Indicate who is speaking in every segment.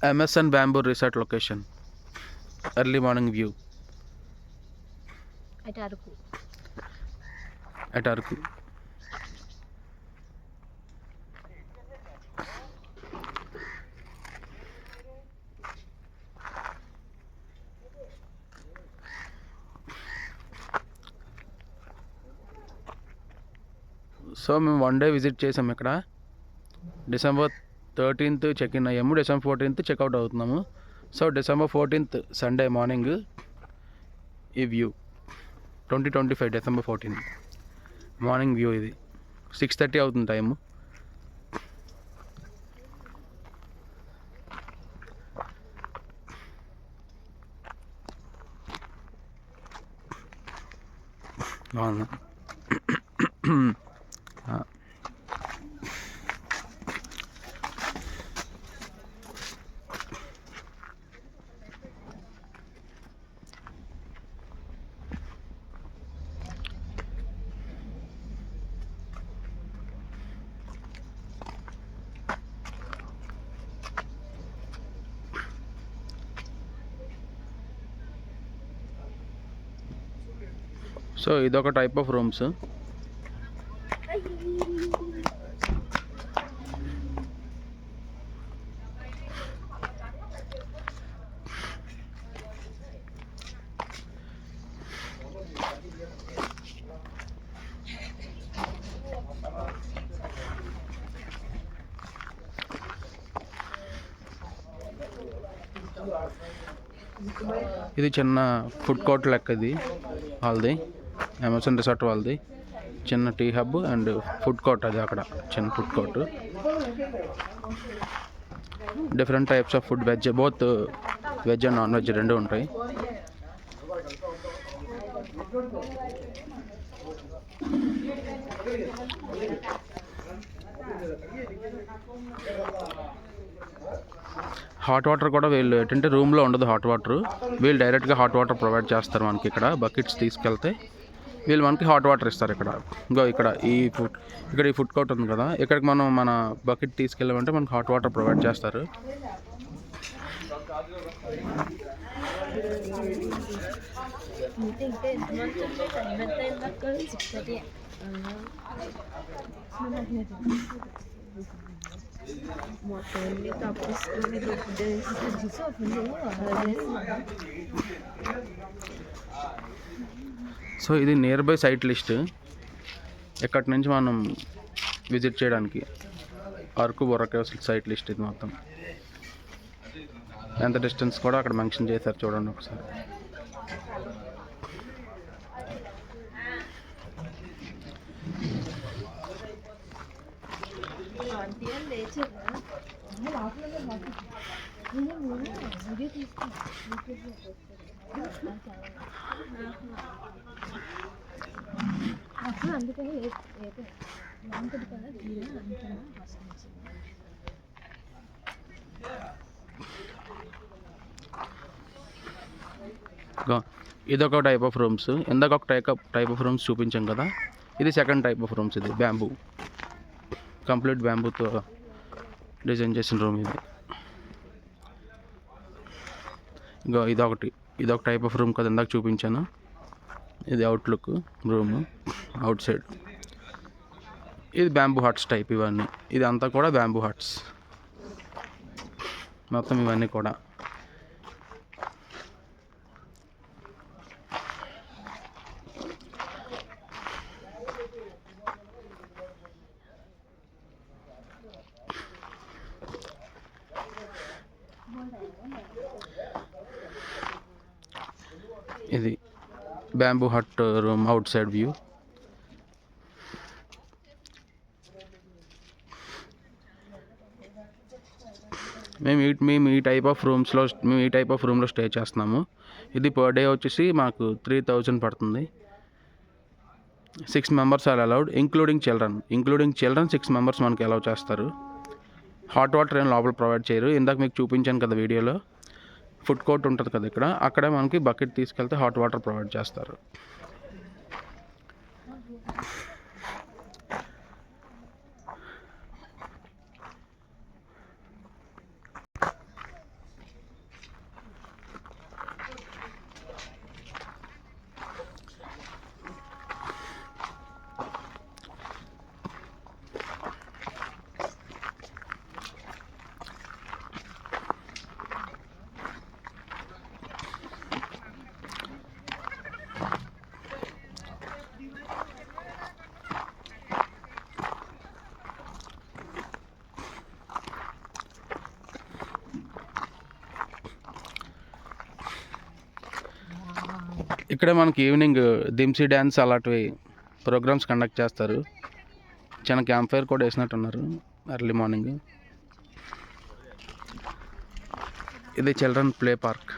Speaker 1: MSN Bamboo Resort location. Early morning view
Speaker 2: at Araku.
Speaker 1: at Araku. So మేము 1 day visit చేసాం ఇక్కడ. December 13th check in అయ్యాము, December 14th checkout అవుతున్నాము. So December 14th Sunday morning ఈ view 2025 December 14 morning view. ఇది 6:30 అవుతుంది time. అవును. So ఇదొక టైప్ ఆఫ్ రూమ్స్. ఇది చిన్న ఫుడ్ కోర్ట్ లెక్క. ఇది వాళ్ళది అమెజాన్ రిసార్ట్ వాళ్ళది చిన్న tea hub and food court. అది అక్కడ చిన్న food court. Different types of food, veg, both veg and non veg రెండు ఉంటాయి. హాట్ వాటర్ కూడా వీళ్ళు ఏంటంటే రూమ్లో ఉండదు హాట్ వాటర్. వీళ్ళు డైరెక్ట్గా హాట్ వాటర్ ప్రొవైడ్ చేస్తారు మనకి. ఇక్కడ బకెట్స్ తీసుకెళ్తే వీళ్ళు మనకి హాట్ వాటర్ ఇస్తారు. ఇక్కడ ఈ ఫుడ్ కోర్ట్ ఉంది కదా, ఇక్కడికి మనం మన బకెట్ తీసుకెళ్ళామంటే మనకి హాట్ వాటర్ ప్రొవైడ్ చేస్తారు. సో ఇది నియర్ బై సైట్ లిస్ట్. ఇక్కడి నుంచి మనం విజిట్ చేయడానికి అరకు బొర్రా సైట్ లిస్ట్. ఇది మొత్తం ఎంత డిస్టెన్స్ కూడా అక్కడ మెన్షన్ చేశారు, చూడండి ఒకసారి. ఇదొక టైప్ ఆఫ్ రూమ్స్. ఇందాక ఒక టైప్ ఆఫ్ రూమ్స్ చూపించాం కదా, ఇది సెకండ్ టైప్ ఆఫ్ రూమ్స్. ఇది బ్యాంబూ, కంప్లీట్ బ్యాంబూతో డిజైన్ చేసిన రూమ్ ఇది. ఇదొక టైప్ ఆఫ్ రూమ్ కదా, ఇందాక చూపించాను. ఇది అవుట్లుక్ రూమ్, అవుట్ సైడ్. ఇది బ్యాంబూ హట్స్ టైప్ ఇవన్నీ. ఇది అంతా కూడా బ్యాంబూ హట్స్ మొత్తం ఇవన్నీ కూడా. ఇది bamboo hut room outside view. మేము ఈ టైప్ ఆఫ్ రూమ్లో స్టే చేస్తున్నాము. ఇది పర్ డే వచ్చేసి మాకు 3000 పడుతుంది. 6 members are allowed, including children 6 members మనకి అలౌ చేస్తారు. హాట్ వాటర్ ఏం లోపల ప్రొవైడ్ చేయరు. ఇందాక మీకు చూపించాను కదా వీడియోలో, ఫుడ్ కోర్ట్ ఉంటుంది కదా ఇక్కడ, అక్కడే మనకి బకెట్ తీసుకెళ్తే హాట్ వాటర్ ప్రొవైడ్ చేస్తారు. ఇక్కడే మనకి ఈవినింగ్ దిమ్సీ డ్యాన్స్ అలాంటివి ప్రోగ్రామ్స్ కండక్ట్ చేస్తారు. చిన్న క్యాంప్ ఫైర్ కూడా వేసినట్టున్నారు ఎర్లీ మార్నింగ్. ఇది చిల్డ్రన్ ప్లే పార్క్.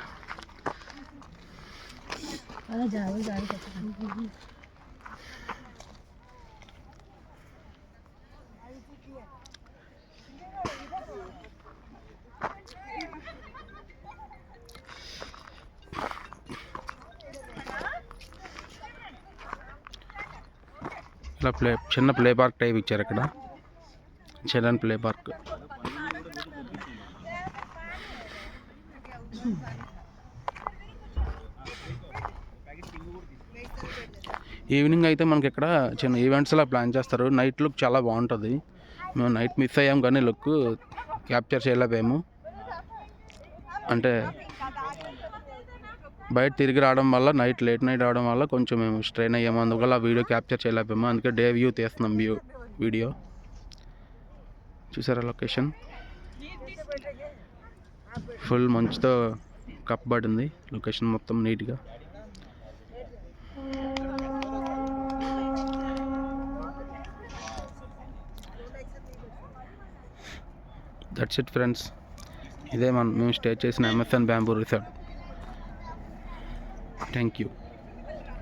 Speaker 1: ఇలా చిన్న ప్లే పార్క్ టైప్ ఇచ్చారు ఇక్కడ, చిల్డ్రన్ ప్లే పార్క్. ఈవినింగ్ అయితే మనకి ఇక్కడ చిన్న ఈవెంట్స్ లా ప్లాన్ చేస్తారు. నైట్ లుక్ చాలా బాగుంటుంది. మేము నైట్ మిస్ అయ్యాం కానీ లుక్ క్యాప్చర్ చేయలేకపోయాము. అంటే బయట తిరిగి రావడం వల్ల లేట్ నైట్ రావడం వల్ల కొంచెం మేము స్ట్రెయిన్ అయ్యాము. అందువల్ల వీడియో క్యాప్చర్ చేయలేకపోయాము. అందుకే డే వ్యూ తీస్తున్నాం వీడియో. చూసారా లొకేషన్ ఫుల్ మంచుతో కప్పబడింది. లొకేషన్ మొత్తం నీట్గా. That's it friends. ఇదే మేము స్టే చేసిన MSN bamboo resort. Thank you.